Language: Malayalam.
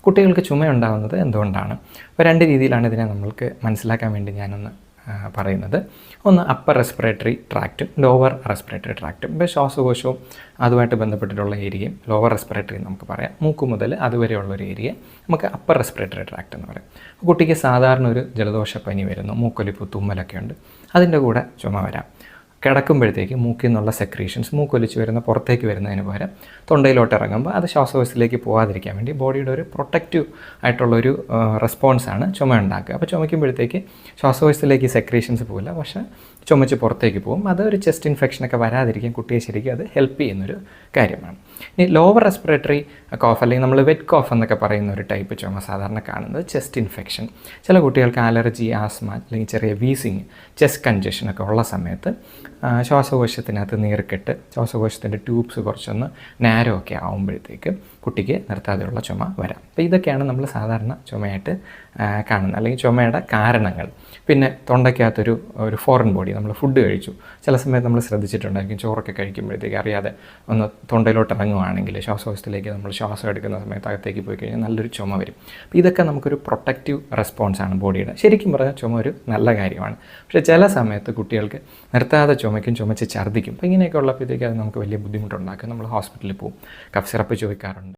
കുട്ടികൾക്ക് ചുമയുണ്ടാകുന്നത് എന്തുകൊണ്ടാണ്? അപ്പോൾ 2 രീതിയിലാണ് ഇതിനെ നമ്മൾക്ക് മനസ്സിലാക്കാൻ വേണ്ടി ഞാനൊന്ന് പറയുന്നത്. ഒന്ന് അപ്പർ റെസ്പിറേറ്ററി ട്രാക്റ്റും ലോവർ റെസ്പിറേറ്ററി ട്രാക്റ്റും. ഇപ്പോൾ ശ്വാസകോശവും അതുമായിട്ട് ബന്ധപ്പെട്ടിട്ടുള്ള ഏരിയയും ലോവർ റെസ്പിറേറ്ററി നമുക്ക് പറയാം. മൂക്ക് മുതൽ അതുവരെയുള്ളൊരു ഏരിയ നമുക്ക് അപ്പർ റെസ്പിറേറ്ററി ട്രാക്റ്റ് എന്ന് പറയും. കുട്ടിക്ക് സാധാരണ ഒരു ജലദോഷപ്പനി വരുന്നു, മൂക്കൊലിപ്പ് തുമ്മലൊക്കെ ഉണ്ട്, അതിൻ്റെ കൂടെ ചുമ വരാം. കിടക്കുമ്പോഴത്തേക്ക് മൂക്കിൽ നിന്നുള്ള സെക്രീഷൻസ് മൂക്കൊലിച്ച് വരുന്ന പുറത്തേക്ക് വരുന്നതിന് പകരം തൊണ്ടയിലോട്ട് ഇറങ്ങുമ്പോൾ അത് ശ്വാസകോശത്തിലേക്ക് പോകാതിരിക്കാൻ വേണ്ടി ബോഡിയുടെ ഒരു പ്രൊട്ടക്റ്റീവ് ആയിട്ടുള്ളൊരു റെസ്പോൺസാണ് ചുമ ഉണ്ടാക്കുക. അപ്പോൾ ചുമയ്ക്കുമ്പോഴത്തേക്ക് ശ്വാസകോശത്തിലേക്ക് സെക്രീഷൻസ് പോകില്ല, പക്ഷേ ചുമച്ച് പുറത്തേക്ക് പോകും. അതൊരു ചെസ്റ്റ് ഇൻഫെക്ഷനൊക്കെ വരാതിരിക്കാൻ കുട്ടിയെ ശരിക്കും അത് ഹെൽപ്പ് ചെയ്യുന്നൊരു കാര്യമാണ്. ഇനി ലോവർ റെസ്പിറേറ്ററി കോഫ് അല്ലെങ്കിൽ നമ്മൾ വെറ്റ് കോഫ് എന്നൊക്കെ പറയുന്ന ഒരു ടൈപ്പ് ചുമ സാധാരണ കാണുന്നത് ചെസ്റ്റ് ഇൻഫെക്ഷൻ, ചില കുട്ടികൾക്ക് അലർജി, ആസ്മ അല്ലെങ്കിൽ ചെറിയ വീസിങ്, ചെസ്റ്റ് കൺജഷനൊക്കെ ഉള്ള സമയത്ത് ശ്വാസകോശത്തിനകത്ത് നീർക്കെട്ട് ശ്വാസകോശത്തിൻ്റെ ട്യൂബ്സ് കുറച്ചൊന്ന് നാരോ ഒക്കെ ആകുമ്പോഴത്തേക്ക് കുട്ടിക്ക് നിർത്താതെയുള്ള ചുമ വരാം. അപ്പോൾ ഇതൊക്കെയാണ് നമ്മൾ സാധാരണ ചുമയായിട്ട് കാണുന്നത്, അല്ലെങ്കിൽ ചുമയുടെ കാരണങ്ങൾ. പിന്നെ തൊണ്ടയ്ക്കകത്തൊരു ഫോറിൻ ബോഡി, നമ്മൾ ഫുഡ് കഴിച്ചു, ചില സമയത്ത് നമ്മൾ ശ്രദ്ധിച്ചിട്ടുണ്ടായിരിക്കും, ചോറൊക്കെ കഴിക്കുമ്പോഴത്തേക്ക് അറിയാതെ ഒന്ന് തൊണ്ടയിലോട്ട് ഇറങ്ങുവാണെങ്കിൽ ശ്വാസകോശത്തിലേക്ക് നമ്മൾ ശ്വാസം എടുക്കുന്ന സമയത്ത് അകത്തേക്ക് പോയി കഴിഞ്ഞാൽ നല്ലൊരു ചുമ വരും. അപ്പോൾ ഇതൊക്കെ നമുക്കൊരു പ്രൊട്ടക്റ്റീവ് റെസ്പോൺസാണ് ബോഡിയുടെ. ശരിക്കും പറഞ്ഞാൽ ചുമ ഒരു നല്ല കാര്യമാണ്. പക്ഷേ ചില സമയത്ത് കുട്ടികൾക്ക് നിർത്താതെ ചുമച്ച് ഛർദ്ദിക്കും. അപ്പോൾ ഇങ്ങനെയൊക്കെ ഉള്ളപ്പോഴത്തേക്ക് അത് നമുക്ക് വലിയ ബുദ്ധിമുട്ടുണ്ടാക്കും. നമ്മൾ ഹോസ്പിറ്റലിൽ പോകും, കഫ് സിറപ്പ് ചോദിക്കാറുണ്ട്.